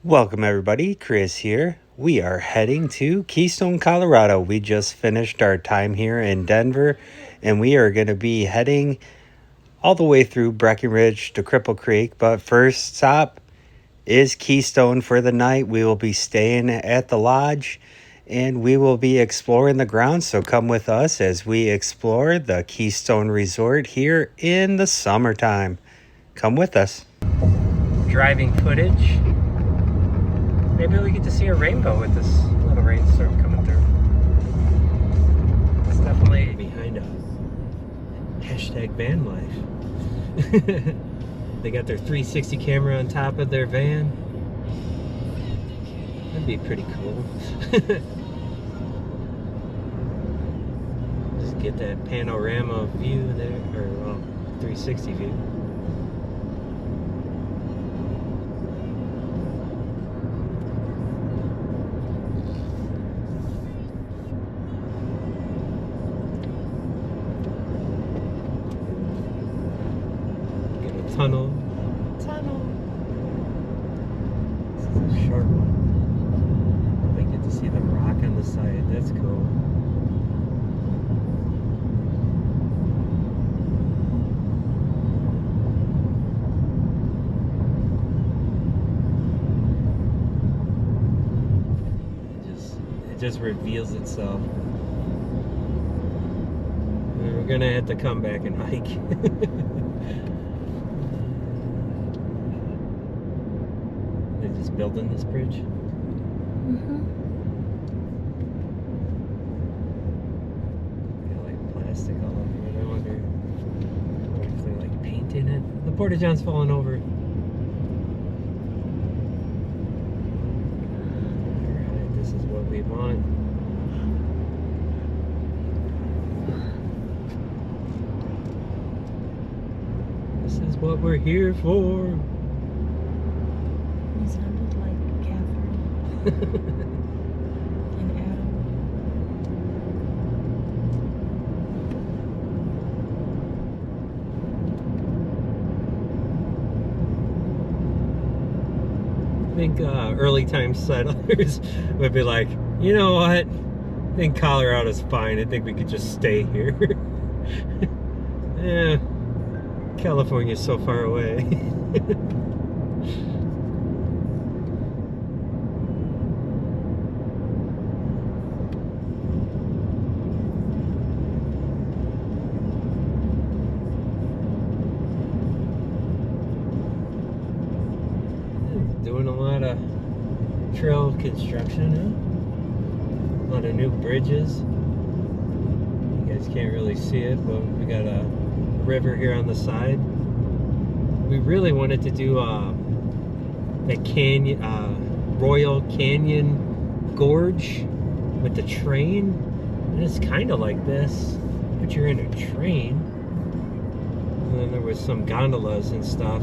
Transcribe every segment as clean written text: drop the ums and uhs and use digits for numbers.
Welcome everybody, Chris here. We are heading to Keystone, Colorado. We just finished our time here in Denver and we are going to be heading all the way through Breckenridge to Cripple Creek. But first stop is Keystone for the night. We will be staying at the lodge and we will be exploring the grounds. So come with us as we explore the Keystone Resort here in the summertime. Come with us. Driving footage. Maybe we get to see a rainbow with this little rainstorm coming through. It's definitely behind a hashtag van life. They got their 360 camera on top of their van. That'd be pretty cool. Just get that panorama view there, or well, 360 view. Tunnel. This is a short one. I get to see the rock on the side. That's cool. It just reveals itself. We're gonna have to come back and hike. Building this bridge. Got like plastic all over it. I wonder if they're like painting it. The porta-john's falling over. Alright, this is what we want. This is what we're here for. And Adam. I think early time settlers would be like, you know what? I think Colorado's fine. I think we could just stay here. Yeah, California's so far away. Doing a lot of trail construction now. A lot of new bridges. You guys can't really see it, but we got a river here on the side. We really wanted to do that canyon, Royal Canyon Gorge with the train. And it's kind of like this, but you're in a train. And then there was some gondolas and stuff.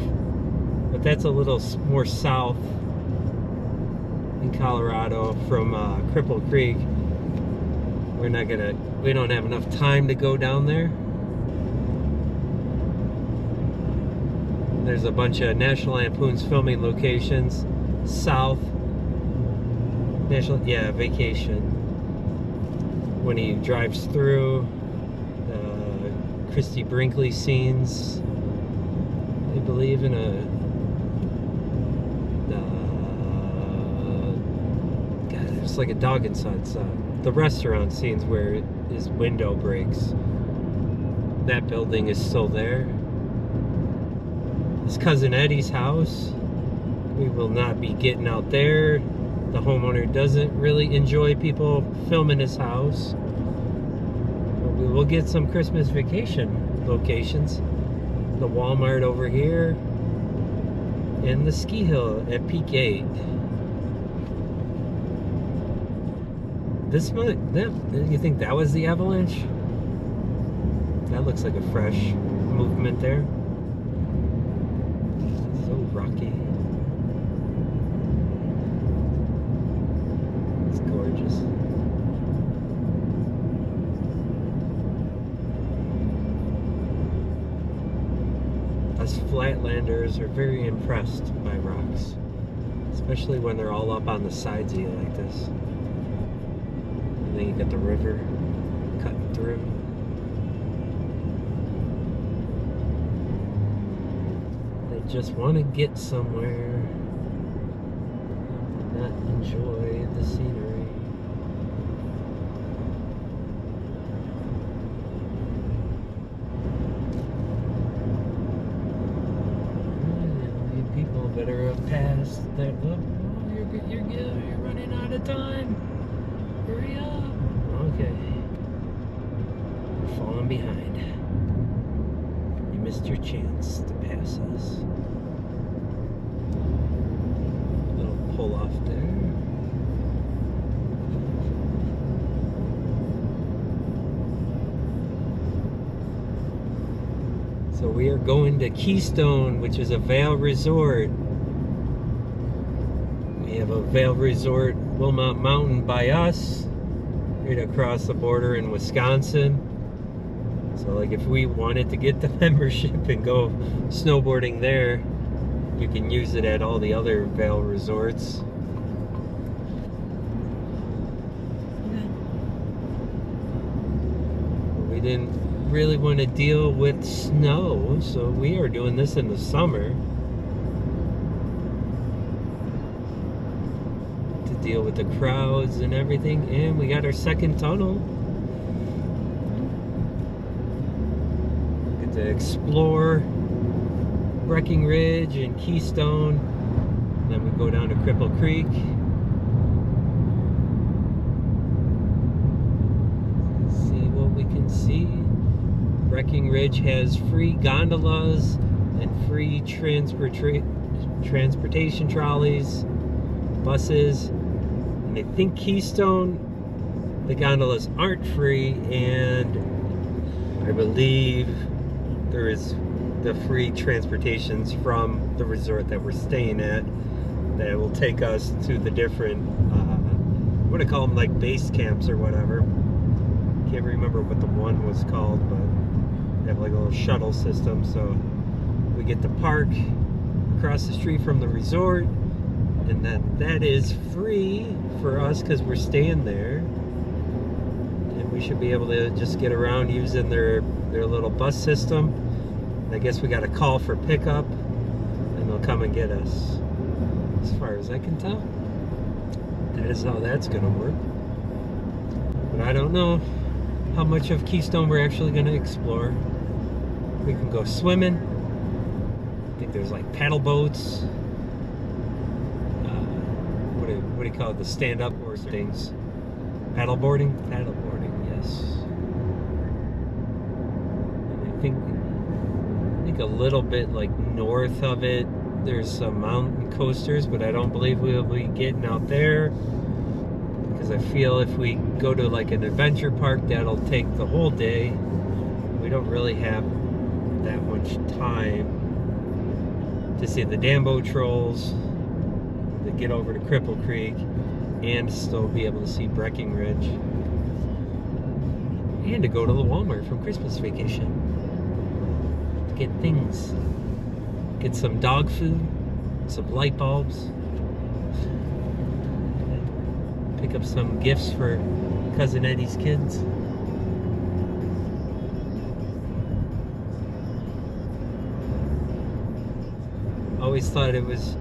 But that's a little more south in Colorado from Cripple Creek. We don't have enough time to go down there. There's a bunch of National Lampoon's filming locations south. Vacation. When he drives through Christy Brinkley scenes, I believe in it's like a dog inside the restaurant scenes where his window breaks. That building is still there. His cousin Eddie's house, we will not be getting out there. The homeowner doesn't really enjoy people filming his house. But we will get some Christmas vacation locations. The Walmart over here and the ski hill at Peak 8. You think that was the avalanche? That looks like a fresh movement there. So rocky. It's gorgeous. Us flatlanders are very impressed by rocks, especially when they're all up on the sides of you like this. And then you got the river cutting through. They just want to get somewhere, not enjoy the scenery. People better have passed that. Oh, you're good. You're running out of time. Hurry up. Okay. You're falling behind. You missed your chance to pass us. A little pull off there. So we are going to Keystone, which is a Vail resort. We have a Vail resort, Wilmot Mountain by us, right across the border in Wisconsin. So like if we wanted to get the membership and go snowboarding there, you can use it at all the other Vail resorts. We didn't really want to deal with snow, so we are doing this in the summer to deal with the crowds and everything. And we got our second tunnel. Get to explore Breckenridge and Keystone, and then we go down to Cripple Creek. See what we can see. Breckenridge has free gondolas and free transportation trolleys, buses, and I think Keystone, the gondolas aren't free, and I believe there is the free transportations from the resort that we're staying at that will take us to the different, what do I call them, like base camps or whatever. Can't remember what the one was called, but they have like a little shuttle system, so we get to park across the street from the resort, and then that is free for us because we're staying there, and we should be able to just get around using their little bus system. And I guess we got a call for pickup, and they'll come and get us. As far as I can tell, that is how that's gonna work. But I don't know how much of Keystone we're actually gonna explore. We can go swimming. I think there's like paddle boats. What do you call it? The stand-up or things? Paddle boarding? Paddle boarding, yes. And I think a little bit like north of it, there's some mountain coasters, but I don't believe we'll be getting out there because I feel if we go to like an adventure park, that'll take the whole day. We don't really have that much time to see the Dambo Trolls, to get over to Cripple Creek, and still be able to see Breckenridge, and to go to the Walmart from Christmas vacation to get things, get some dog food, some light bulbs, pick up some gifts for Cousin Eddie's kids. Always thought it was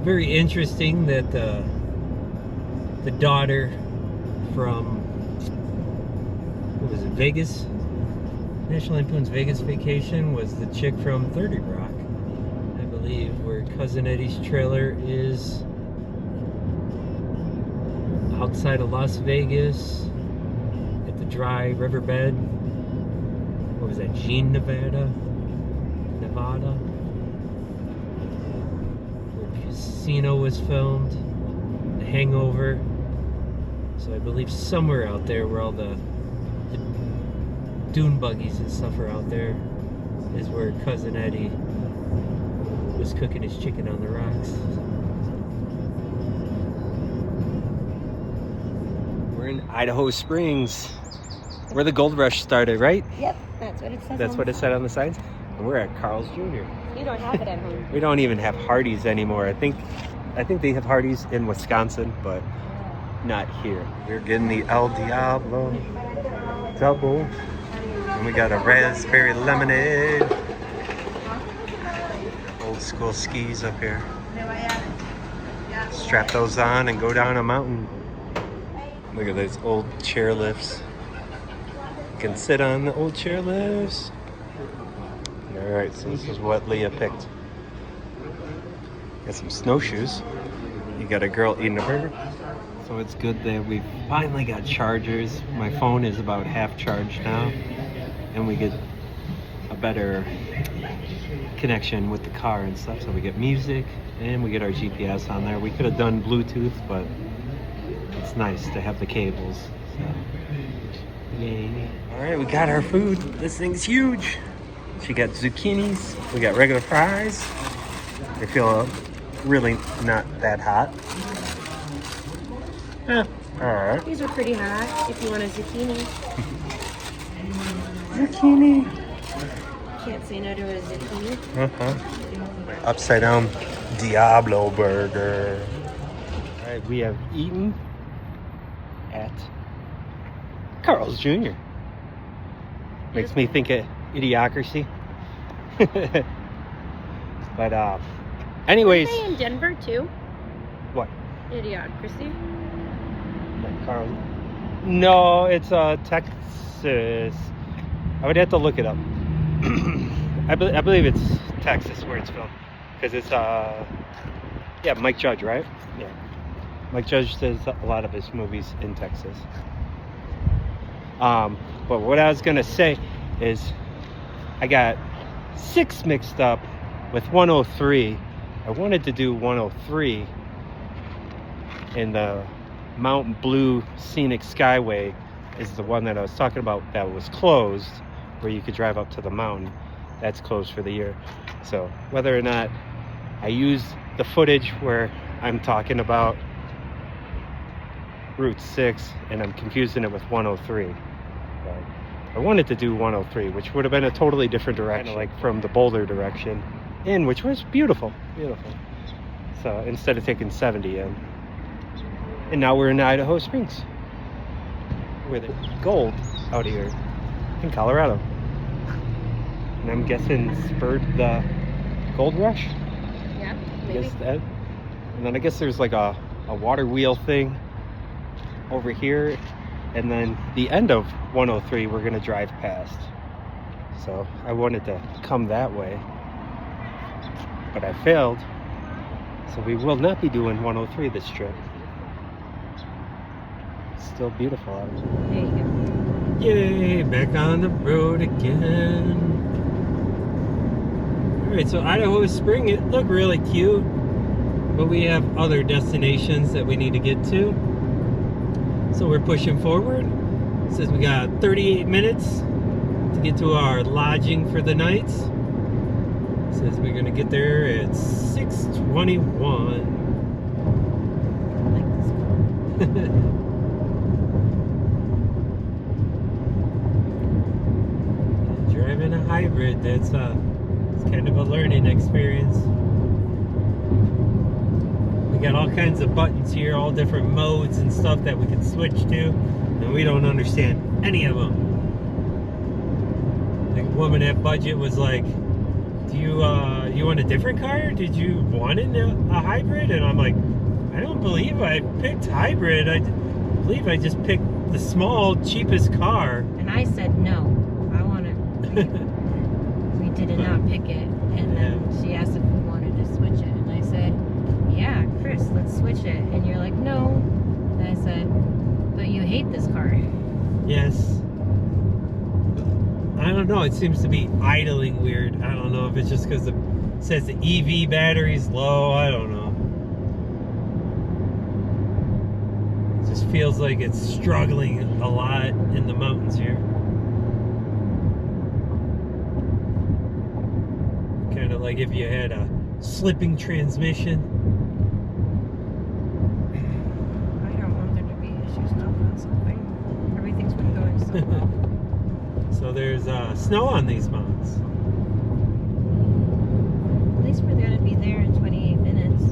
very interesting that the daughter from, what was it, Vegas? National Lampoon's Vegas Vacation was the chick from 30 Rock, I believe, where Cousin Eddie's trailer is outside of Las Vegas at the dry riverbed. What was that, Jean, Nevada? Casino was filmed, The Hangover. So I believe somewhere out there where all the dune buggies and stuff are out there is where Cousin Eddie was cooking his chicken on the rocks. We're in Idaho Springs, where the gold rush started, right? Yep, that's what it says. That's what it said on the signs. And we're at Carl's Jr. You don't have it at home. We don't even have Hardee's anymore. I think I think they have Hardee's in Wisconsin, but not here. We're getting the El Diablo double. And we got a raspberry lemonade. Old school skis up here. Strap those on and go down a mountain. Look at those old chairlifts. You can sit on the old chairlifts. Alright, so this is what Leah picked. Got some snowshoes. You got a girl eating a burger. So it's good that we've finally got chargers. My phone is about half charged now. And we get a better connection with the car and stuff. So we get music and we get our GPS on there. We could have done Bluetooth, but it's nice to have the cables. So, yay. Alright, we got our food. This thing's huge. She got zucchinis. We got regular fries. They feel really not that hot. Yeah, alright. These are pretty hot if you want a zucchini. Zucchini. Can't say no to a zucchini. Upside down Diablo burger. Alright, we have eaten at Carl's Jr. Makes me think of Idiocracy. But anyways. Are they in Denver too? What? Idiocracy. Like Carl? No, it's Texas. I would have to look it up. I believe it's Texas where it's filmed, because it's yeah, Mike Judge, right? Yeah, Mike Judge does a lot of his movies in Texas. But what I was gonna say is I got 6 mixed up with 103. I wanted to do 103 in the Mount Blue Scenic Skyway is the one that I was talking about that was closed, where you could drive up to the mountain. That's closed for the year. So whether or not I use the footage where I'm talking about Route 6 and I'm confusing it with 103. But I wanted to do 103, which would have been a totally different direction, like from the Boulder direction in, which was beautiful, beautiful. So instead of taking 70 in. And now we're in Idaho Springs, where the gold out here in Colorado. And I'm guessing spurred the gold rush. Yeah, maybe. I guess that. And then I guess there's like a water wheel thing over here. And then the end of 103 we're gonna drive past. So I wanted to come that way, but I failed. So we will not be doing 103 this trip. Still beautiful out. There you go. Yay, back on the road again. Alright, so Idaho Spring, it looked really cute, but we have other destinations that we need to get to. So we're pushing forward. It says we got 38 minutes to get to our lodging for the night. It says we're gonna get there at 6:21. I like this car. Driving a hybrid, it's kind of a learning experience. We got all kinds of buttons here, all different modes and stuff that we can switch to, and we don't understand any of them. The woman at Budget was like, "Do you want a different car? Did you want a hybrid?" And I'm like, "I don't believe I picked hybrid. I believe I just picked the small, cheapest car." And I said no. I want to. We did not pick it, and then she asked if we wanted to switch it, and I said, "Yeah, Chris, let's switch it." And you're like, "No." And I said, "But you hate this car." Yes. I don't know. It seems to be idling weird. I don't know if it's just because it says the EV battery's low. I don't know. It just feels like it's struggling a lot in the mountains here. Kind of like if you had a slipping transmission. I don't want there to be issues now with something. Everything's been going so well. So there's snow on these mountains. At least we're going to be there in 28 minutes.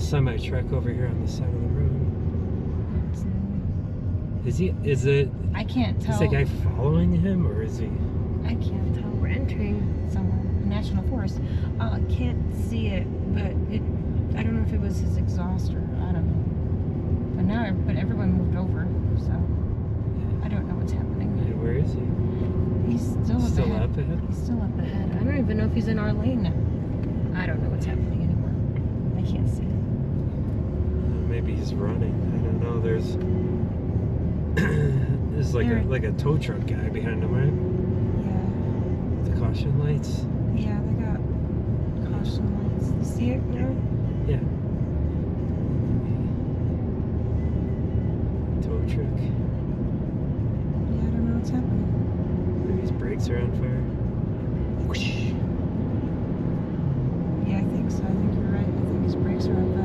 semi-truck over here on the side of the road. Is it? I can't tell. Is that guy following him, or is he? I can't tell. We're entering somewhere, a national forest. I can't see it, but I don't know if it was his exhaust or I don't know. But everyone moved over, so I don't know what's happening. And where is he? He's still up ahead. He's still up ahead. I don't even know if he's in our lane now. I don't know what's happening anymore. I can't see it. Maybe he's running. I don't know. There's like a tow truck guy behind him, right? Yeah. With the caution lights. Yeah, they got caution lights. You see it now? Yeah. Tow truck. Yeah, I don't know what's happening. Maybe his brakes are on fire. Whoosh. Yeah, I think so. I think you're right. I think his brakes are on fire.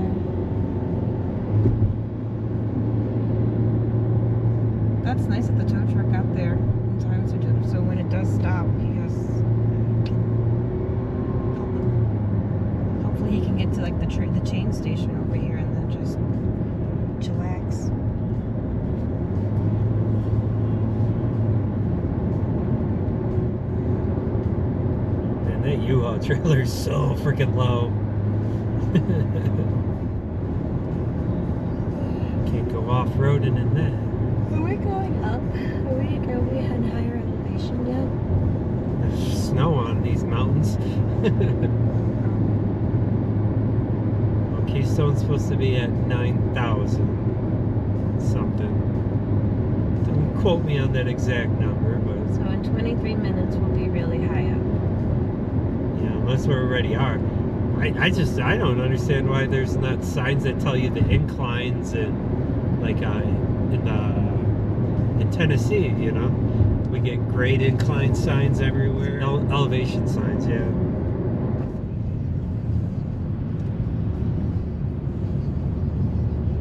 That's nice that the tow truck got there in time so when it does stop, he has. Hopefully, he can get to like the chain station over here and then just chillax. Man, that U-Haul trailer is so freaking low. Can't go off-roading in that. Are we going up? Are we at higher elevation yet? There's snow on these mountains. Well, Keystone's supposed to be at 9,000 something. Don't quote me on that exact number, but So in 23 minutes we'll be really high up. yeah, unless we already are. I don't understand why there's not signs that tell you the inclines and like in Tennessee, you know, we get great incline signs everywhere. Elevation signs, yeah.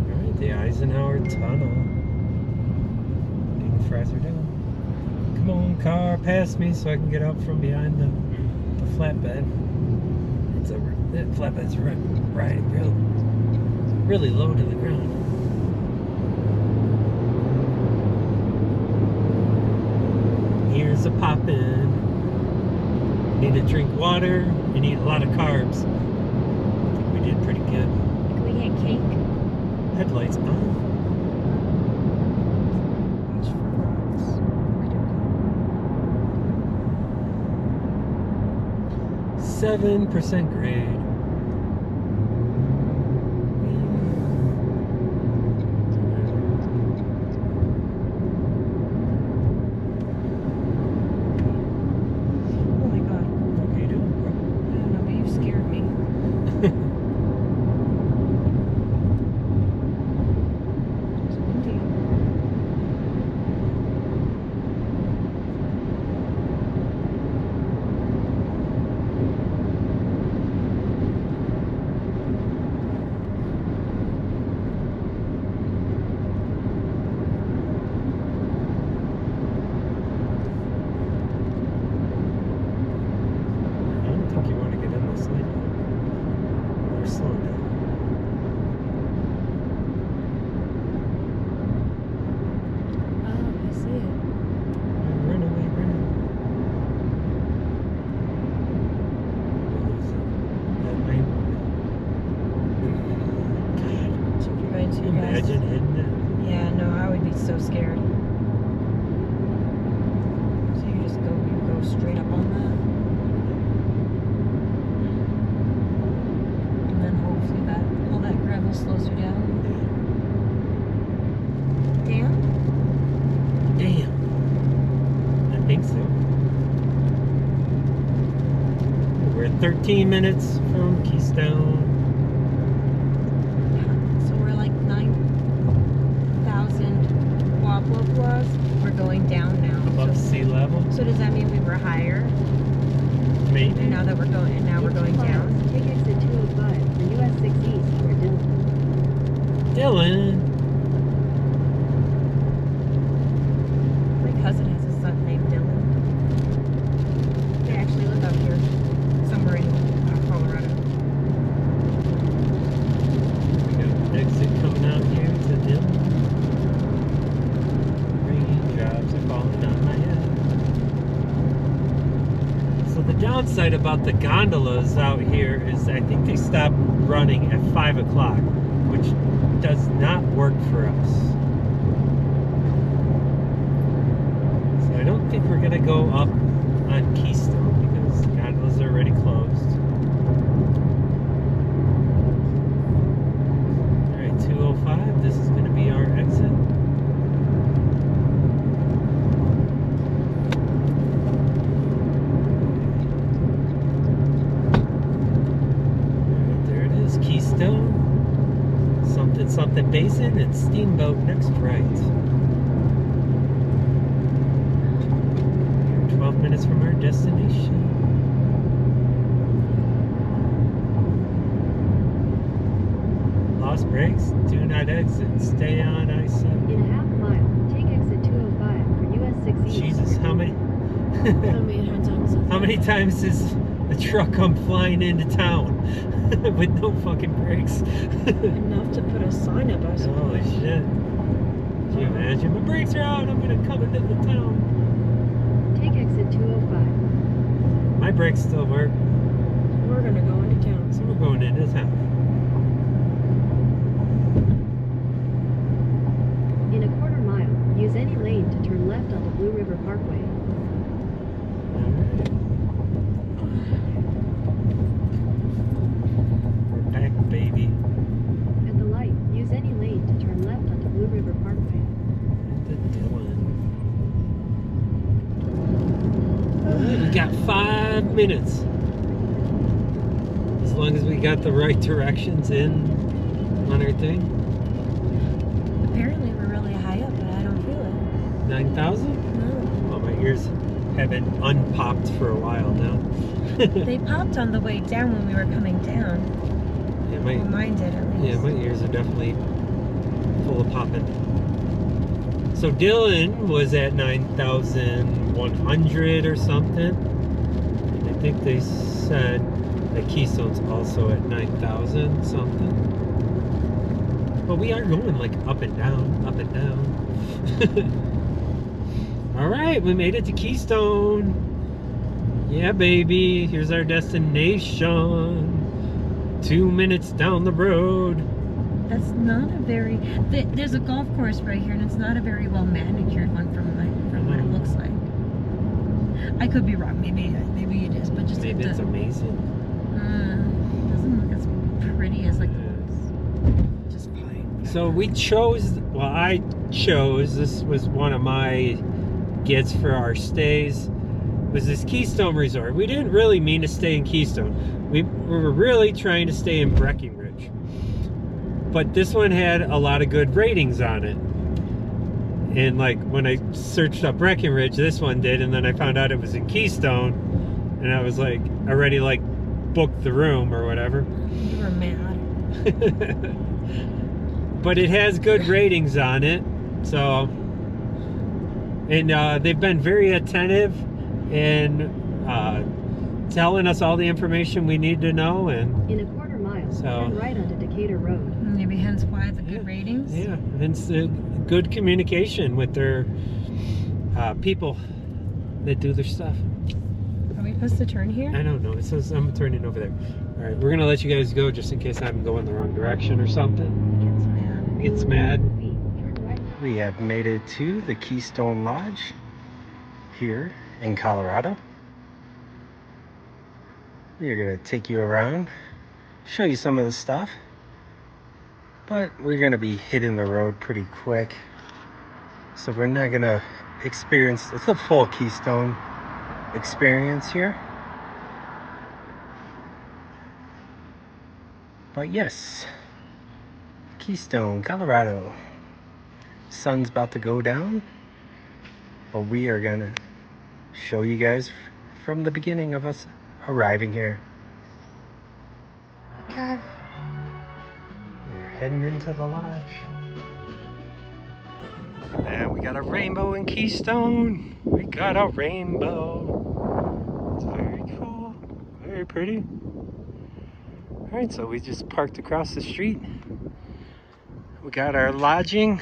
All right, the Eisenhower Tunnel. Getting further down. Come on, car, pass me so I can get out from behind the flatbed. That flatbed's riding really low to the ground. Here's a poppin'. Need to drink water and eat a lot of carbs. I think we did pretty good. Can we get cake? Headlights on. Watch for rocks. 7% grade. Oh my god. What are you doing, bro? I don't know, but you scared me. It's windy. I don't think you want to get in this lane. They're slowing down. Oh, I see it. Run away, run. That lane. So if you're going too fast. Imagine hitting it. Yeah, no, I would be so scared. So you go straight up on that. And then hopefully all that gravel slows you down. Damn? Damn. I think so. We're at 13 minutes from Keystone. So we're like 9,000 blah blah blahs. We're going down now. Above So, sea level. so does that mean we were higher? Maybe. And now we're going down? Take exit 205 for US 6 East for Dillon. Dylan. My cousin has a son named Dylan. They actually live out here, somewhere in Colorado. downside about the gondolas out here is I think they stop running at 5 o'clock, which does not work for us. So I don't think we're going to go up on Keystone because the gondolas are already closed. Alright, 205, this is going to be our exit. Keystone, something basin, and steamboat next right. We're 12 minutes from our destination. Lost brakes, do not exit, stay on I-7. In a half mile, take exit 205 for US 6 East. Jesus, how many times has a truck come flying into town with no fucking brakes? Enough to put a sign up, I suppose. Holy shit. Can you imagine? My brakes are out, I'm gonna come into the town. Take exit 205. My brakes still work, We're gonna go into town. so we're going into town. In a quarter mile, use any lane to turn left onto Blue River Parkway. We're back, baby. At the light, use any lane to turn left onto Blue River Parkway. We got 5 minutes. As long as we got the right directions in on our thing. Apparently we're really high up, but I don't feel it. 9,000? No. Well, my ears have been unpopped for a while now. They popped on the way down when we were coming down. Yeah, Well, mine did at least. yeah, my ears are definitely full of popping. So Dylan was at 9,100 or something. And I think they said that Keystone's also at 9,000 something. But we are going like up and down, up and down. All right, we made it to Keystone. Yeah, baby, here's our destination. 2 minutes down the road. That's not a very... There's a golf course right here, and it's not a very well manicured one from what it looks like. I could be wrong. Maybe it is, but just Maybe it's amazing. doesn't look as pretty as like the ones. Just fine. So we chose, well, I chose, this was one of my gets for our stays, was this Keystone Resort. We didn't really mean to stay in Keystone. We were really trying to stay in Breckenridge. But this one had a lot of good ratings on it. And like when I searched up Breckenridge, this one did, and then I found out it was in Keystone, and I was like, already like booked the room or whatever. You were mad. But it has good ratings on it, so, and they've been very attentive and telling us all the information we need to know. And In a quarter mile, turn right onto Decatur Road. Maybe hence why the good ratings. yeah, hence the good communication with their people that do their stuff. Are we supposed to turn here? I don't know, it says I'm turning over there. All right, we're gonna let you guys go just in case I'm going the wrong direction or something. Gets mad. We have made it to the Keystone Lodge here in Colorado. We are gonna take you around, show you some of the stuff, but we're gonna be hitting the road pretty quick, so we're not gonna experience the full Keystone experience here. But yes, Keystone, Colorado. Sun's about to go down, but we are gonna show you guys from the beginning of us arriving here. Okay. We're heading into the lodge. And we got a rainbow in Keystone. We got a rainbow. It's very cool, very pretty. All right, so we just parked across the street. We got our lodging.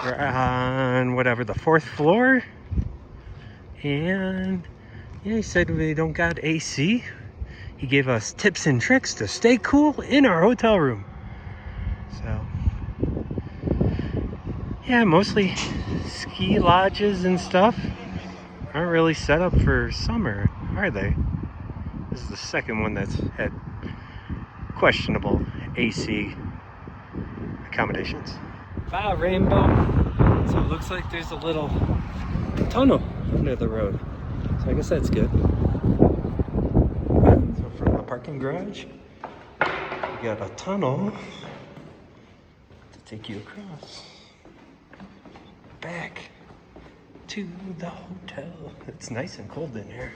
We're on whatever, the 4th floor. And Yeah, he said we don't got AC. He gave us tips and tricks to stay cool in our hotel room. So, yeah, mostly ski lodges and stuff aren't really set up for summer, are they? This is the second one that's had questionable AC accommodations. Wow, rainbow. So it looks like there's a little tunnel under the road. So I guess that's good. So from the parking garage, we got a tunnel to take you across back to the hotel. It's nice and cold in here.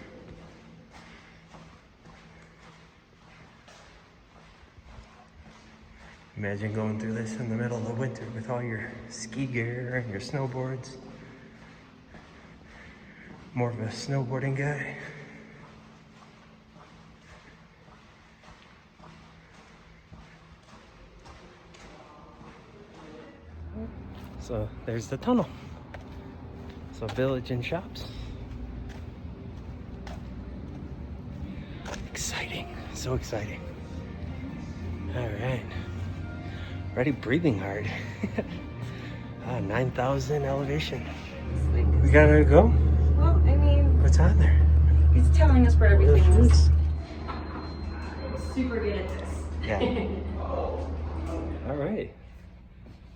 Imagine going through this in the middle of the winter with all your ski gear and your snowboards. More of a snowboarding guy. So there's the tunnel. So village and shops. Exciting, so exciting. All right. Already breathing hard. 9,000 elevation. We gotta go? Well, I mean, What's on there? he's telling us where everything is. Fruits. Super good at this. Yeah. All right.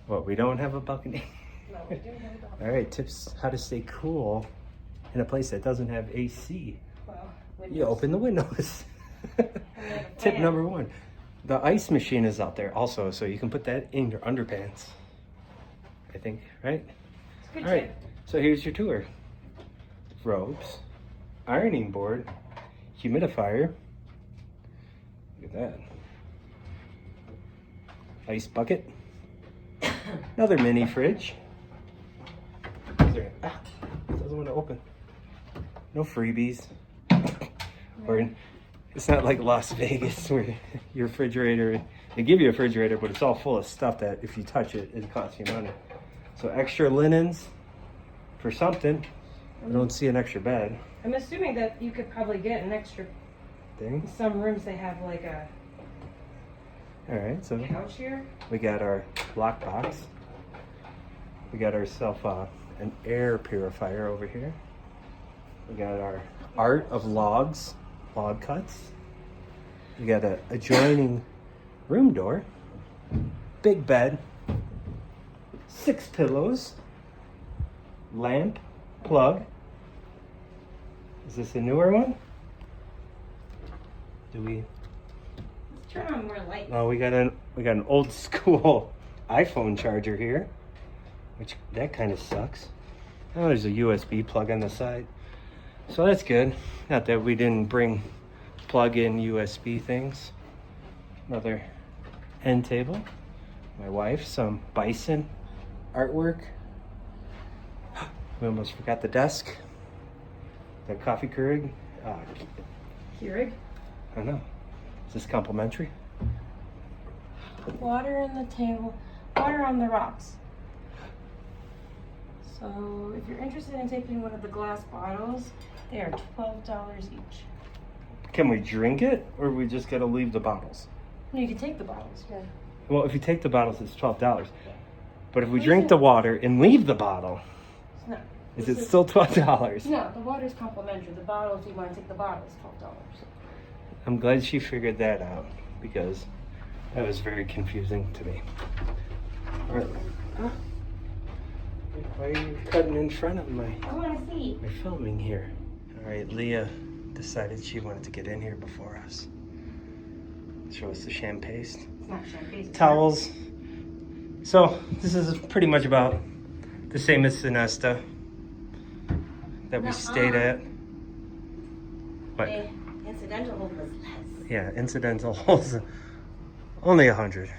What, we don't have a balcony? No, we do have a balcony. All right, tips how to stay cool in a place that doesn't have AC. Well, You open the windows. Tip number 1. The ice machine is out there also, so you can put that in your underpants. I think, right? Good All right, tip. so here's your tour. Robes, ironing board, humidifier. Look at that. Ice bucket. Another mini fridge. It doesn't want to open. No freebies. Or it's not like Las Vegas where your refrigerator, they give you a refrigerator, but it's all full of stuff that if you touch it, it costs you money. So extra linens for something. I don't see an extra bed I'm assuming that you could probably get an extra. thing. In some rooms they have like a All right, so couch here. we got our lockbox. We got ourselves an air purifier over here. We got our art of logs, log cuts. We got a adjoining room door, big bed, 6 pillows, lamp, plug. Is this a newer one? Do we? Turn on more light. Oh, we got an old school iPhone charger here, which that kind of sucks. Oh, there's a USB plug on the side, so that's good. Not that we didn't bring plug-in USB things. Another end table. My wife, some bison artwork. We almost forgot the desk. The coffee Keurig. Keurig. I don't know. Is this complimentary? Water in the table. Water on the rocks. So if you're interested in taking one of the glass bottles, they are $12 each. Can we drink it, or we just gotta leave the bottles? No, you can take the bottles. Yeah. Well, if you take the bottles, it's $12. But if we drink the water and leave the bottle, No. is it still $12? No, the water's complimentary. The bottle, if you want to take the bottle, is $12. I'm glad she figured that out, because that was very confusing to me. All right. Huh? Why are you cutting in front of my I want to see. filming here? All right, Leah decided she wanted to get in here before us. Show us the champagne. It's not champagne. it's Towels. So this is pretty much about the same as Sinesta that we stayed at. But The incidental was less. yeah, incidentals only 100.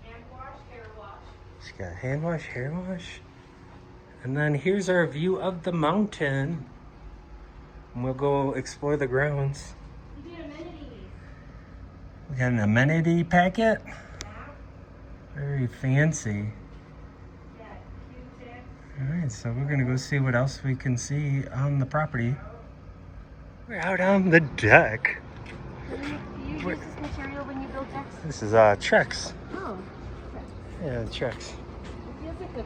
Hand wash, hair wash. She got hand wash, hair wash, and then here's our view of the mountain. And we'll go explore the grounds. You did amenities. We got an amenity packet. Yeah. Very fancy. Yeah, Q-tip. Alright, so we're gonna go see what else we can see on the property. We're out on the deck. Do you use this material when you build decks? This is Trex. Oh, okay. Yeah, Trex. It feels like the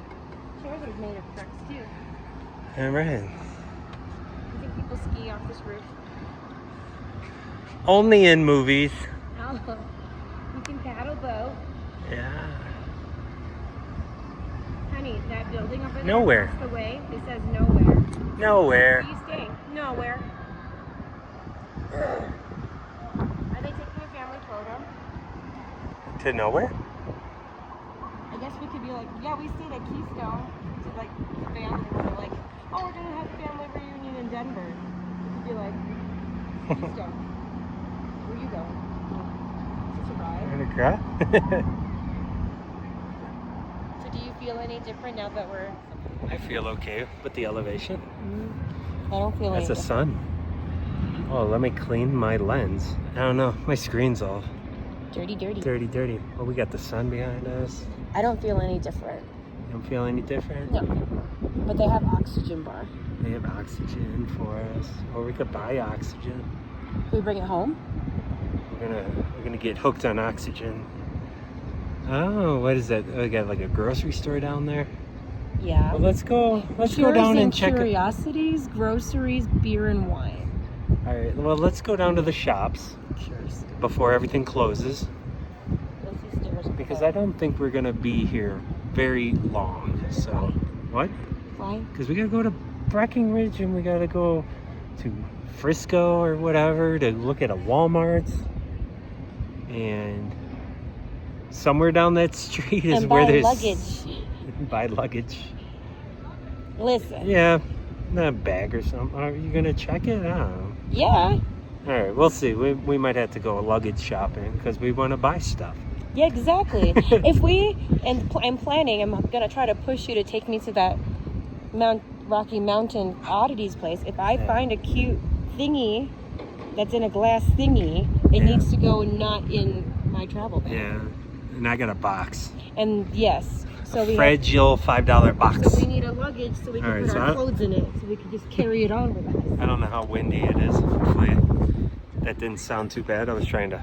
chairs are made of Trex too. Alright. You think people ski off this roof? Only in movies. Oh, you can paddle boat. Yeah. Honey, that building over there Nowhere. across the way, it says nowhere. Nowhere. Where are you staying? Nowhere. Are they taking a family photo? To nowhere? I guess we could be like, yeah, we stayed at Keystone. To like the family. We're like, oh, we're gonna have a family reunion in Denver. We could be like, Keystone. Where are you going? To survive? So do you feel any different now that we're... I feel okay with the elevation. I don't feel That's any a sun. Oh, let me clean my lens. I don't know, my screen's all dirty. dirty. Oh, we got the sun behind us. I don't feel any different. You don't feel any different? No. But they have oxygen bar. They have oxygen for us. Or we could buy oxygen. Can we bring it home? We're gonna get hooked on oxygen. Oh, what is that? Oh, we got like a grocery store down there. Yeah. Well, let's go Cures down and check it. Curiosities, groceries, beer and wine. All right. Well, let's go down to the shops Cures. before everything closes, because I don't think we're gonna be here very long. So, what? Why? Because we gotta go to Breckenridge and we gotta go to Frisco or whatever to look at a Walmart, and somewhere down that street is and where buy there's luggage. buy luggage. Listen. Yeah, a bag or something. Are you gonna check it? I don't know. Yeah. All right, we'll see. We might have to go luggage shopping because we want to buy stuff. Yeah, exactly. If we, I'm planning, I'm gonna try to push you to take me to that Rocky Mountain Oddities place. If I find a cute thingy that's in a glass thingy, it needs to go not in my travel bag. Yeah, and I got a box. And yes, so we fragile $5 box. So we need a luggage so we can put our clothes in it, so we can just carry it on with us. I don't know how windy it is. Hopefully that didn't sound too bad. I was trying to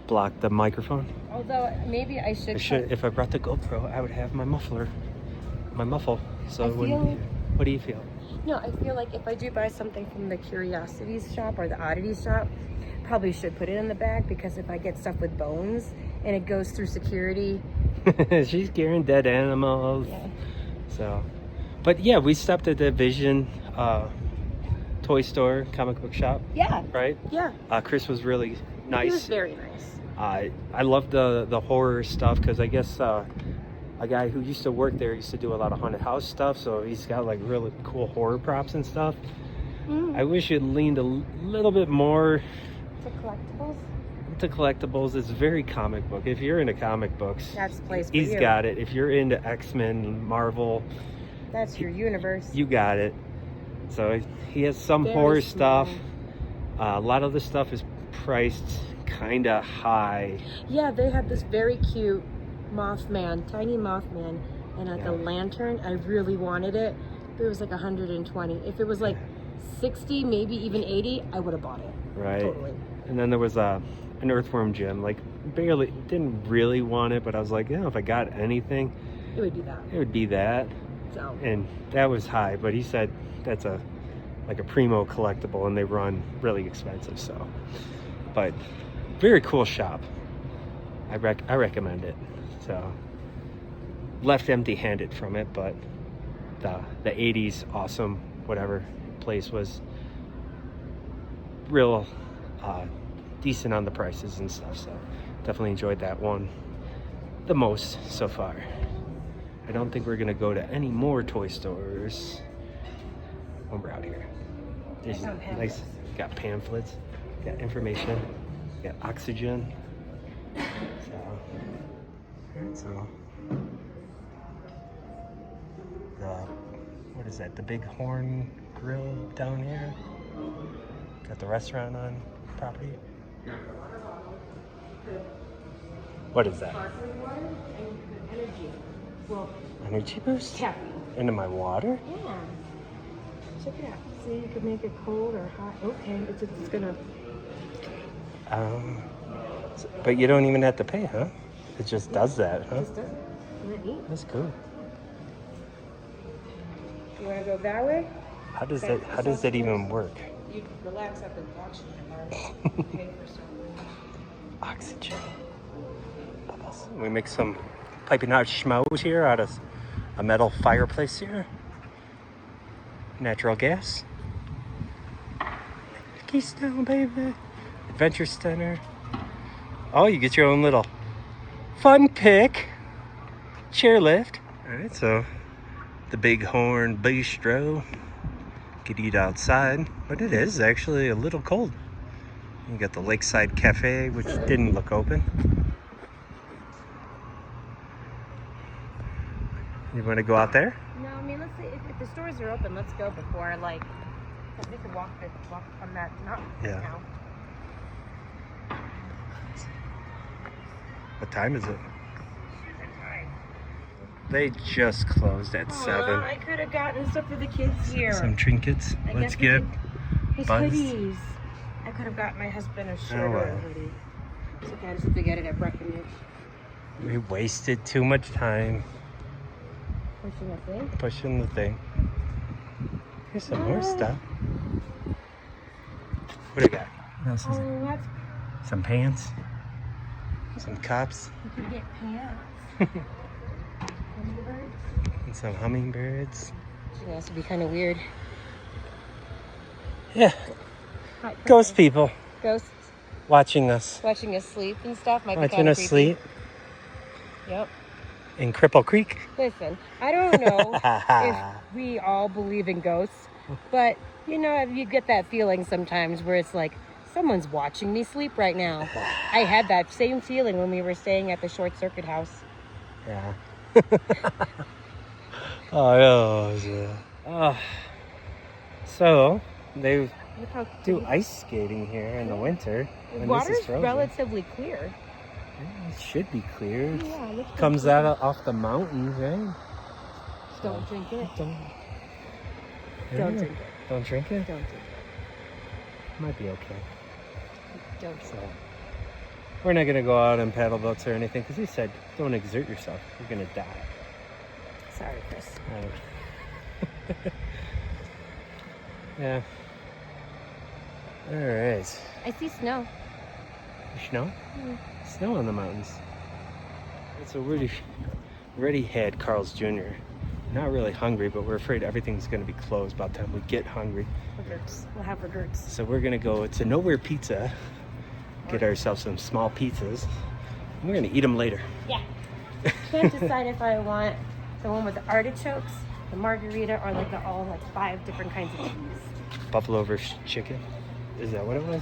block the microphone. Although maybe I should. If I brought the GoPro, I would have my muffle. So it wouldn't be. What do you feel? No, I feel like if I do buy something from the Curiosities shop or the Oddities shop, probably should put it in the bag, because if I get stuff with bones and it goes through security. She's carrying dead animals. Yeah. So, but yeah, we stopped at the Vision toy store, comic book shop. Yeah. Right? Yeah. Chris was really nice. He was very nice. I love the horror stuff, because I guess a guy who used to work there used to do a lot of haunted house stuff, so he's got like really cool horror props and stuff. I wish it leaned a little bit more to collectibles. It's very comic book. If you're into comic books, that's the place for he's you. got it. If you're into X-Men, Marvel, that's your universe. You got it. So he has some very horror small stuff. A lot of the stuff is priced kind of high. Yeah, they had this very cute Mothman, tiny Mothman, and like a lantern. I really wanted it, but it was like 120. If it was like 60, maybe even 80, I would have bought it. Right. Totally. And then there was an earthworm gem. Like, barely, didn't really want it, but I was like, if I got anything, it would be that. It would be that. So. And that was high, but he said that's like a primo collectible, and they run really expensive. So, but very cool shop. I recommend it. So, left empty-handed from it, but the 80s awesome whatever place was real decent on the prices and stuff. So definitely enjoyed that one the most so far. I don't think we're gonna go to any more toy stores when we're out here. There's nice, got pamphlets, got information, got oxygen. So what is that? The Big Horn Grill down here. Got the restaurant on property. What is that? Sparkling water and energy. Well, energy boost? caffeine. Into my water? Yeah. Check it out. See, you could make it cold or hot. Okay, it's gonna. But you don't even have to pay, huh? It just does that, huh? It just does it. Isn't that neat? That's cool. You want to go that way? How does that even work? You relax up and oxygen bar. Pay for some. Oxygen. Bubbles. We make some piping hot schmoes here out of a metal fireplace here. Natural gas. Keystone, baby. Adventure Center. Oh, you get your own little fun pick. Chairlift. Alright, so the Bighorn Bistro. Could eat outside, but it is actually a little cold. You got the Lakeside Cafe, which didn't look open. You want to go out there? No, I mean, let's see. If the stores are open, let's go before, like, we could walk on that. Not Yeah. now. What time is it? They just closed at 7. I could have gotten stuff for the kids here. Some trinkets. I Let's guess we get His Buzz. hoodies. I could have got my husband a shirt Oh, or a well. hoodie. It's okay, I just have to get it at Breckenridge. We wasted too much time Pushing a thing. pushing the thing. Here's some more stuff. What do you got? What else is it? Oh, that's. Some pants. Some cups. You could get pants. Hummingbirds. And some hummingbirds. It has to be kind of weird. Yeah. Hi, Ghost people Ghosts watching us. watching us sleep and stuff might be Watching kind of us creepy. sleep Yep. in Cripple Creek. Listen, I don't know if we all believe in ghosts, but you know, you get that feeling sometimes where it's like, someone's watching me sleep right now. I had that same feeling when we were staying at the Short Circuit house. Yeah. Oh, yeah. So they Look how do ice skating here in the winter. And water's this is frozen. relatively clear. Yeah, it should be clear. Yeah, it looks Comes clear. out off the mountains, right? Don't drink it. Don't, Don't Yeah. drink it. Don't drink it? Don't drink it. Might be okay. Don't So drink we're not gonna go out on paddle boats or anything because he said don't exert yourself. You're gonna die. it. Sorry, Chris. Yeah. All right. I see snow. Snow? Mm. Snow on the mountains. So we already had Carl's Jr. Not really hungry, but we're afraid everything's gonna be closed by the time we get hungry. Regrets. We'll have regrets. So we're gonna go to Nowhere Pizza, get ourselves some small pizzas. And we're gonna eat them later. Yeah. Can't decide if I want the one with the artichokes, the margarita, or like the all like 5 different kinds of cheese. Buffalo versus chicken. Is that what it was?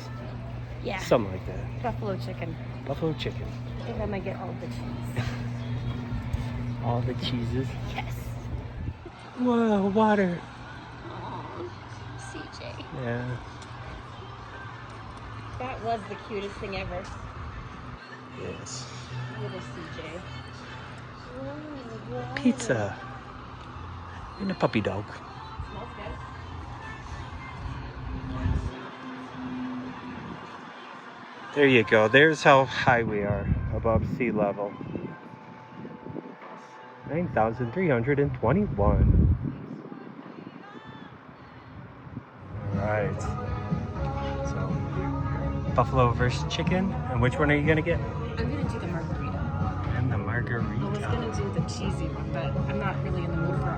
Yeah. Something like that. Buffalo chicken. Buffalo chicken. I think I might get all the cheese. All the cheeses. Yes. Whoa, water. Aww. CJ. Yeah. That was the cutest thing ever. Yes. Little CJ. Oh, wow. Pizza. And a puppy dog. Smells good. There you go. There's how high we are above sea level. 9,321. All right. So, buffalo versus chicken. And which one are you going to get? I'm gonna do the margarita. And the I was margarita. gonna do the cheesy one, but I'm not really in the mood for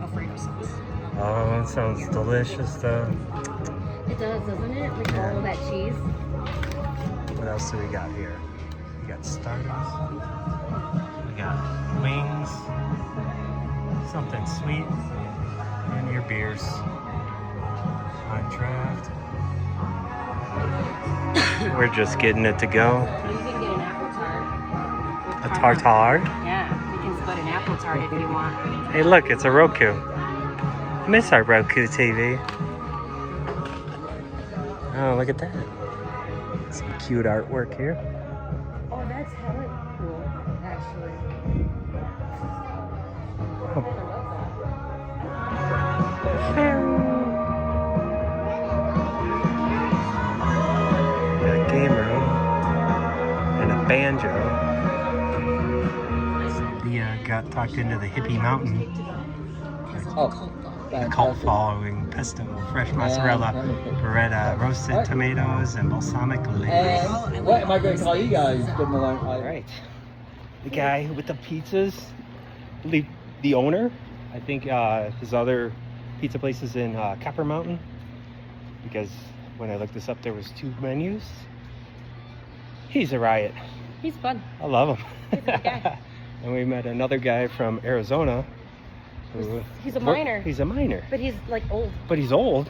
Alfredo sauce. Oh, it sounds delicious though. It does, doesn't it? With all of that cheese. What else do we got here? We got starters. We got wings. Something sweet. And your beers. On draft. We're just getting it to go. You can get an apple tart. A tartar. Yeah, you can split an apple tart if you want. Hey, look, it's a Roku. I miss our Roku TV. Oh, look at that. Some cute artwork here. Oh, that's hella cool, actually. Oh. I love that. banjo. Leah got talked into the Hippie Mountain. A cult following pesto, fresh mozzarella, beretta, roasted tomatoes, and balsamic lettuce. What am I going to call you guys? All right, the guy with the pizzas, the owner. I think his other pizza place is in Copper Mountain, because when I looked this up, there was 2 menus. He's a riot. He's fun. I love him. He's a good guy. And we met another guy from Arizona. He's a miner. He's a miner. But he's like old. But he's old.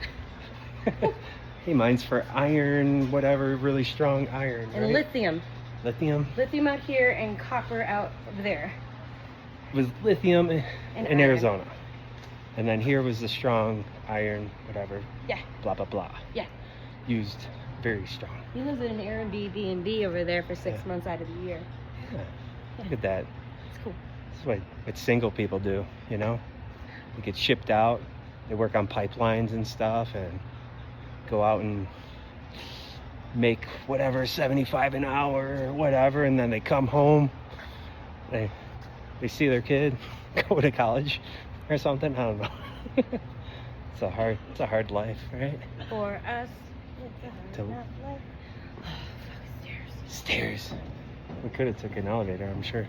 He mines for iron, whatever, really strong iron. And right? lithium. Lithium. Lithium out here and copper out over there. It was lithium in iron. Arizona. And then here was the strong iron, whatever. Yeah. Blah, blah, blah. Yeah. Used very strong. He lives in an Airbnb over there for 6 months out of the year. Yeah. Look at that. It's cool. This is what single people do, you know? They get shipped out. They work on pipelines and stuff and go out and make whatever, 75 an hour or whatever, and then they come home. They see their kid go to college or something. I don't know. It's a hard life, right? For us. Stairs. We could have took an elevator, I'm sure.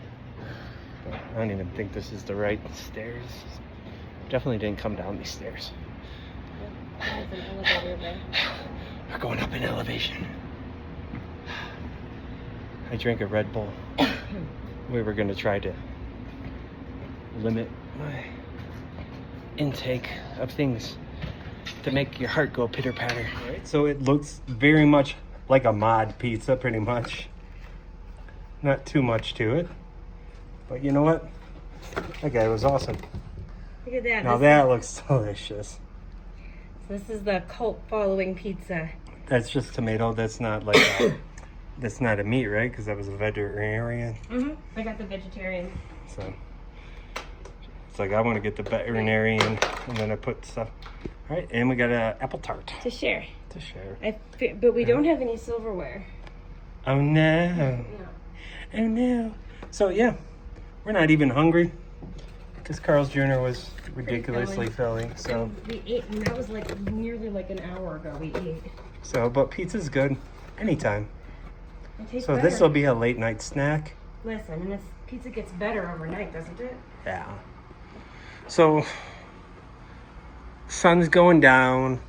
But I don't even think this is the right stairs. Definitely didn't come down these stairs. There's an elevator there. We're going up in elevation. I drank a Red Bull. We were going to try to limit my intake of things to make your heart go pitter patter. All right, so it looks very much like a mod pizza, pretty much. Not too much to it, but you know what? That guy was awesome. Look at that. Now that looks delicious. This is the cult following pizza. That's just tomato. That's not like a, that's not a meat, right? Because that was a vegetarian. I got the vegetarian. So it's like I want to get the veterinarian, and then I put stuff. All right, and we got an apple tart To share. to share. But we don't have any silverware. Oh no! No. Oh no! So yeah, we're not even hungry because Carl's Jr. was ridiculously filling. So We ate, and that was like nearly like an hour ago we ate. but pizza's good anytime. It tastes So better. this will be a late night snack. Listen, and this pizza gets better overnight, doesn't it? Yeah. So sun's going down.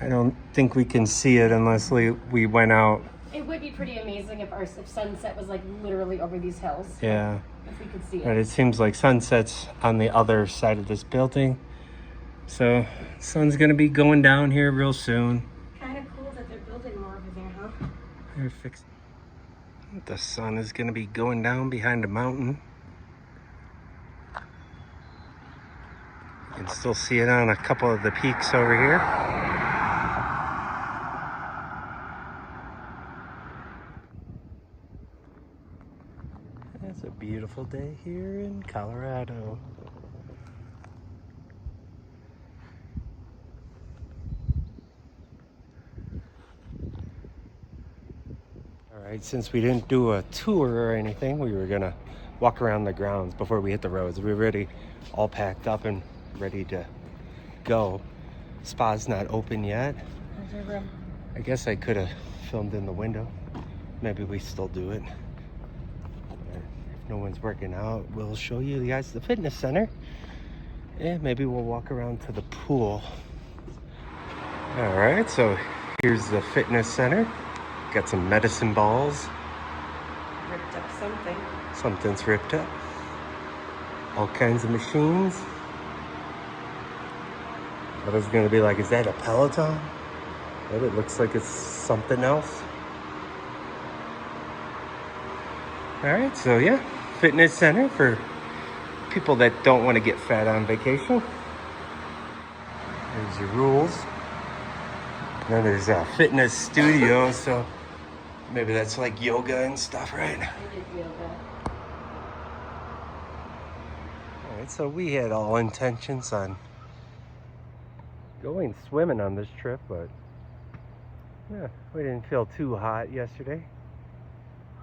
I don't think we can see it unless we went out. It would be pretty amazing if sunset was like literally over these hills. Yeah. If we could see But it. it seems like sunset's on the other side of this building. So sun's gonna be going down here real soon. Kind of cool that they're building more over there, huh? They're fixing. The sun is gonna be going down behind the mountain. You can still see it on a couple of the peaks over here. It's a beautiful day here in Colorado. All right, since we didn't do a tour or anything, we were gonna walk around the grounds before we hit the roads. We were already all packed up and ready to go. Spa's not open yet. There's our room. I guess I could have filmed in the window. Maybe we still do it. If no one's working out, we'll show you guys the fitness center. And maybe we'll walk around to the pool. All right, so here's the fitness center. Got some medicine balls. Ripped up something. Something's ripped up. All kinds of machines. I was gonna be like, is that a Peloton? But it looks like it's something else. All right, so yeah, fitness center for people that don't want to get fat on vacation. There's your rules. And then there's a fitness studio, so maybe that's like yoga and stuff, right? All right, so we had all intentions on going swimming on this trip, but yeah, we didn't feel too hot yesterday.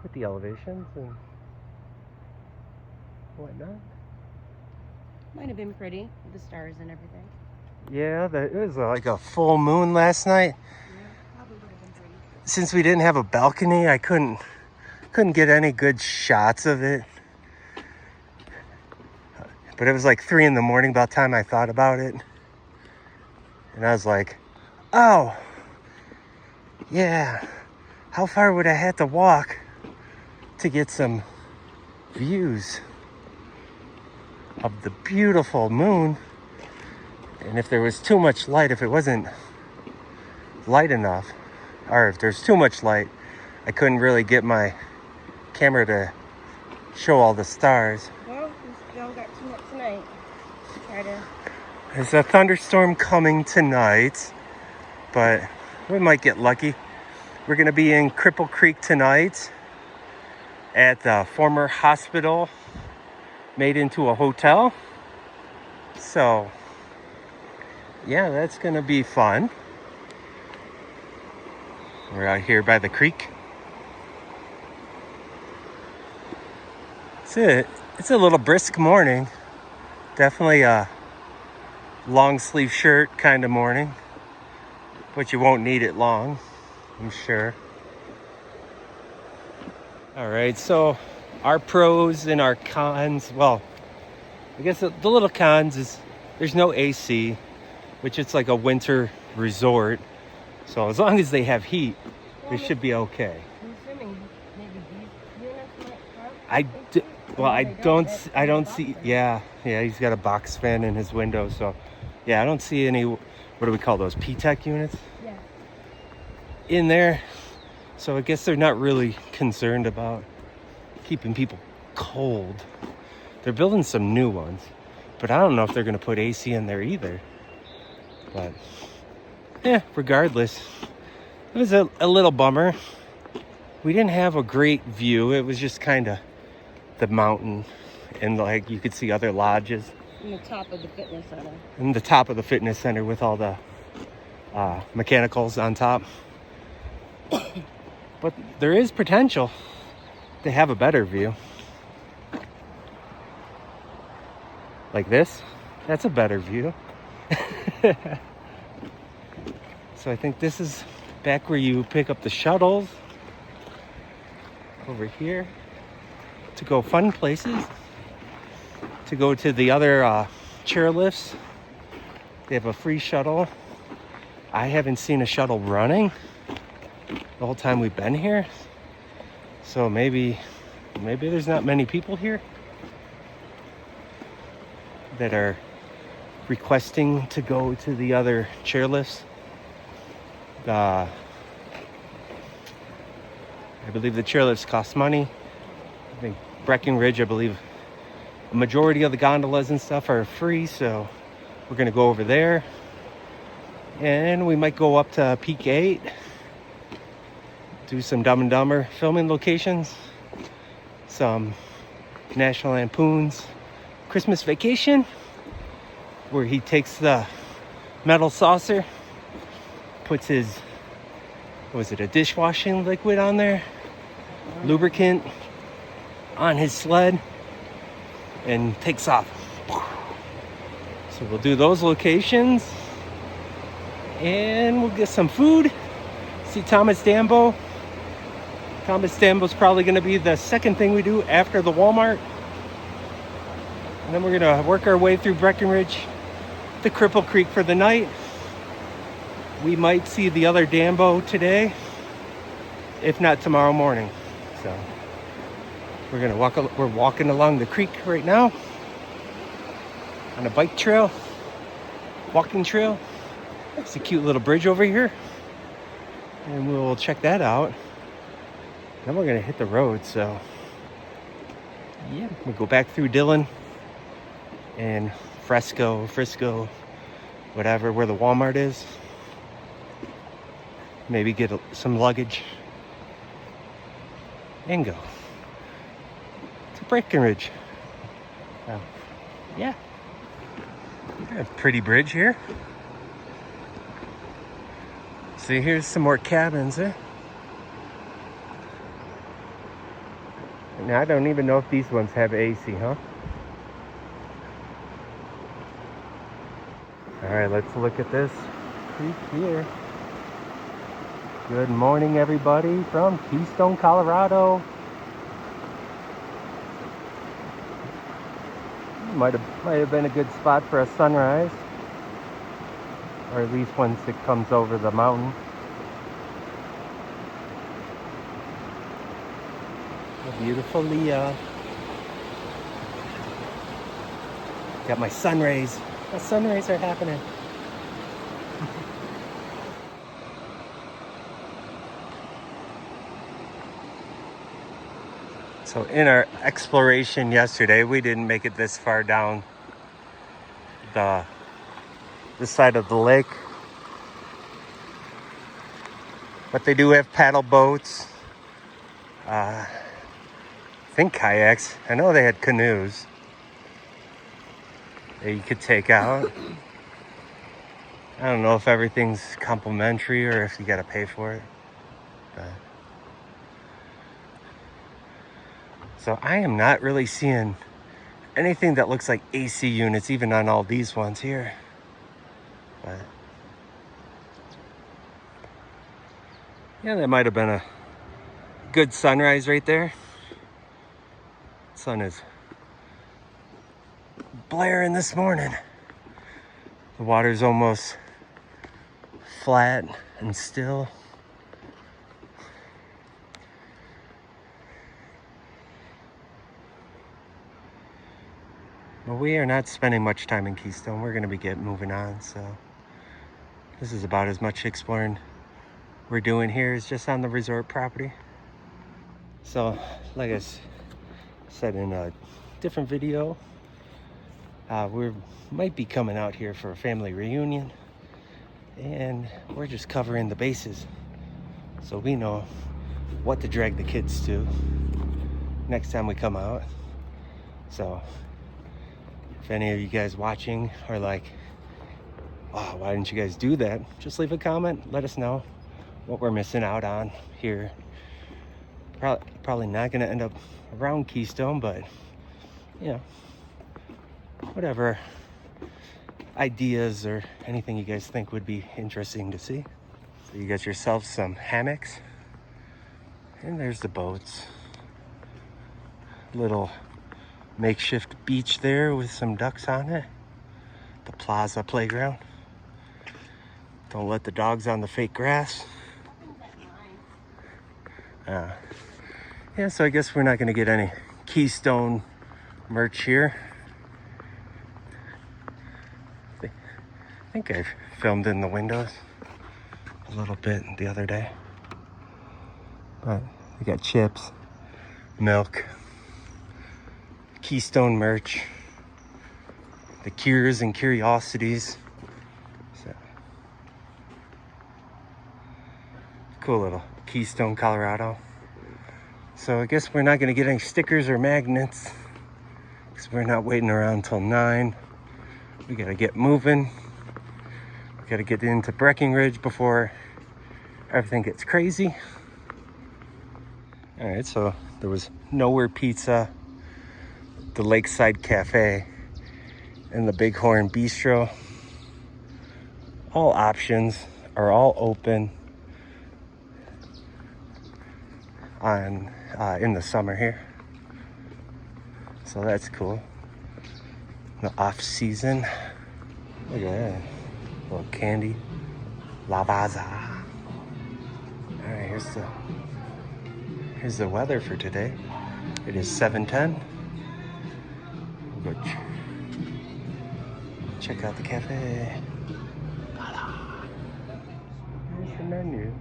with the elevations and whatnot. Might have been pretty with the stars and everything. Yeah, it was like a full moon last night. Yeah, probably would have been pretty. Since we didn't have a balcony, I couldn't get any good shots of it. But it was like 3 in the morning by the time I thought about it. And I was like, oh, yeah, how far would I have to walk to get some views of the beautiful moon? And if there was too much light, if it wasn't light enough, or if there's too much light, I couldn't really get my camera to show all the stars. Well, we still got too much tonight. Try to. There's a thunderstorm coming tonight, but we might get lucky. We're going to be in Cripple Creek tonight at the former hospital made into a hotel. So, yeah, that's going to be fun. We're out here by the creek. It's a little brisk morning. Definitely a long sleeve shirt kind of morning, but you won't need it long, I'm sure. All right, so our pros and our cons. Well, I guess the little cons is there's no AC, which it's like a winter resort. So as long as they have heat, it should be okay. I'm assuming maybe these units I might don't see. Yeah, he's got a box fan in his window, so yeah, I don't see any. What do we call those? P-Tech units? Yeah. In there. So I guess they're not really concerned about keeping people cold. They're building some new ones, but I don't know if they're going to put AC in there either. But regardless, it was a little bummer. We didn't have a great view. It was just kind of the mountain, and like you could see other lodges. In the top of the fitness center. In the top of the fitness center with all the mechanicals on top. But there is potential to have a better view. Like this. That's a better view. So I think this is back where you pick up the shuttles. Over here. To go fun places. To go to the other chairlifts. They have a free shuttle. I haven't seen a shuttle running the whole time we've been here. So maybe there's not many people here that are requesting to go to the other chairlifts. I believe the chairlifts cost money. I think Breckenridge, I believe a majority of the gondolas and stuff are free, so we're gonna go over there. And we might go up to Peak 8, do some Dumb and Dumber filming locations, some National Lampoon's Christmas Vacation, where he takes the metal saucer, puts his, a dishwashing liquid on there, lubricant on his sled, and takes off. So we'll do those locations, and we'll get some food, see Thomas Dambo. Thomas Dambo's probably going to be the second thing we do after the Walmart. And then we're going to work our way through Breckenridge to Cripple Creek for the night. We might see the other Dambo today, if not tomorrow morning. So we're walking along the creek right now on a bike trail, walking trail. It's a cute little bridge over here, and we'll check that out. Then we're gonna hit the road. So yeah, we'll go back through Dillon and Frisco, whatever, where the Walmart is. Maybe get some luggage and go to Breckenridge. Yeah, a pretty bridge here. See, here's some more cabins, eh? And I don't even know if these ones have AC, huh? All right, let's look at this creek here. Good morning, everybody, from Keystone, Colorado. Might have been a good spot for a sunrise, or at least once it comes over the mountain. A beautiful Leah. Got my sun rays. My sun rays are happening. So in our exploration yesterday, we didn't make it this far down the side of the lake. But they do have paddle boats. I think kayaks. I know they had canoes that you could take out. I don't know if everything's complimentary or if you gotta pay for it. But so I am not really seeing anything that looks like AC units, even on all these ones here. But yeah, that might have been a good sunrise right there. Sun is blaring this morning. The water's almost flat and still. But we are not spending much time in Keystone. We're going to be moving on. So this is about as much exploring we're doing here is just on the resort property. So like I said in a different video, we might be coming out here for a family reunion, and we're just covering the bases so we know what to drag the kids to next time we come out. So if any of you guys watching are like, oh, why didn't you guys do that? Just leave a comment. Let us know what we're missing out on here. Probably not going to end up around Keystone, but you know, whatever ideas or anything you guys think would be interesting to see. So you got yourself some hammocks, and there's the boats. Little makeshift beach there with some ducks on it. The plaza playground. Don't let the dogs on the fake grass. Yeah, so I guess we're not going to get any Keystone merch here. I think I filmed in the windows a little bit the other day. But we got chips, milk, Keystone merch, the cures and curiosities. So, cool little Keystone, Colorado. So I guess we're not going to get any stickers or magnets because we're not waiting around till 9. We got to get moving. We got to get into Breckenridge before everything gets crazy. All right, so there was Nowhere Pizza, the Lakeside Cafe, and the Bighorn Bistro. All options are all open on in the summer here, so that's cool. The off season, look at that, little candy, Lavazza. All right, here's the weather for today. It is 7:10. We'll go check out the cafe. Here's the menu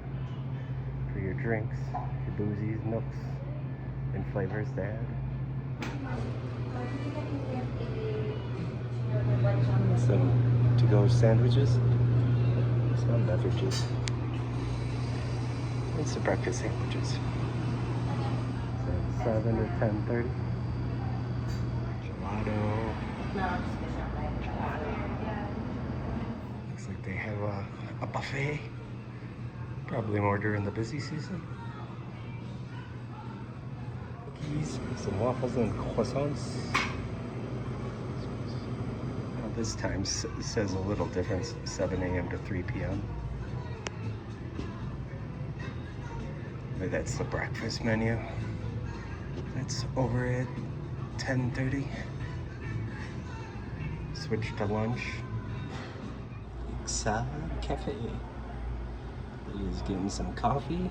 for your drinks, your boozies, milks, and flavors to add. Some to-go sandwiches, some beverages, and some breakfast sandwiches. So 7 to 10:30. Gelato. Looks like they have a buffet. Probably more during the busy season. cookies, some waffles and croissants. Well, this time says a little difference, 7 a.m. to 3 p.m. That's the breakfast menu. That's over at 10:30. Switch to lunch. Xa Cafe. He's getting some coffee.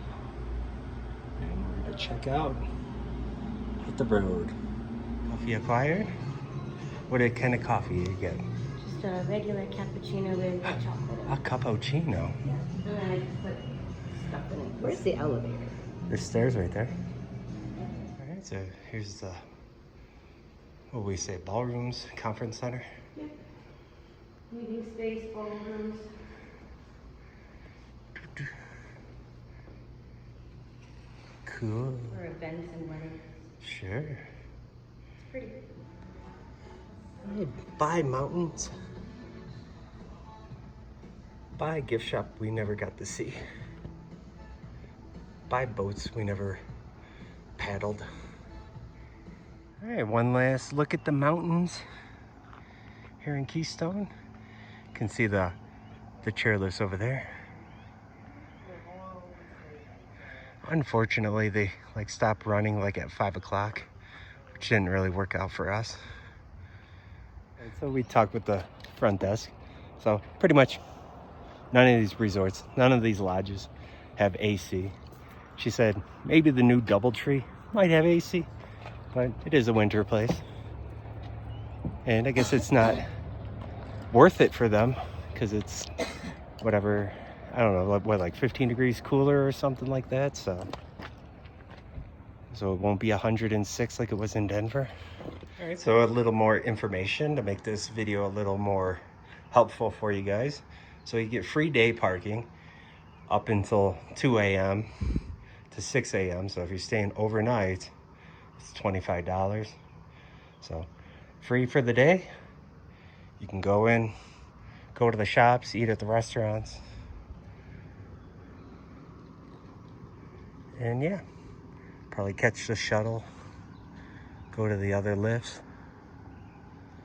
And we're gonna check out. Hit the road. Coffee acquired? What kind of coffee you get? Just a regular cappuccino with chocolate. A cappuccino. Yeah. And then I just put stuff in it. Where's the elevator? There's stairs right there. Alright, so here's the, what we say, ballrooms, conference center. Yeah. Meeting space, ballrooms. Cool. For events and weddings. Sure. It's pretty. Buy mountains. Buy a gift shop we never got to see. Buy boats we never paddled. All right, one last look at the mountains here in Keystone. You can see the chairlifts over there. Unfortunately, they stopped running at 5 o'clock, which didn't really work out for us. And so we talked with the front desk. So pretty much none of these resorts, none of these lodges have AC. She said maybe the new DoubleTree might have AC, but it is a winter place. And I guess it's not worth it for them because it's whatever, I don't know, what 15 degrees cooler or something like that. So it won't be 106 like it was in Denver. All right, so a little more information to make this video a little more helpful for you guys. So you get free day parking up until 2 a.m. to 6 a.m. So if you're staying overnight, it's $25. So free for the day. You can go in, go to the shops, eat at the restaurants. And yeah, probably catch the shuttle, go to the other lifts.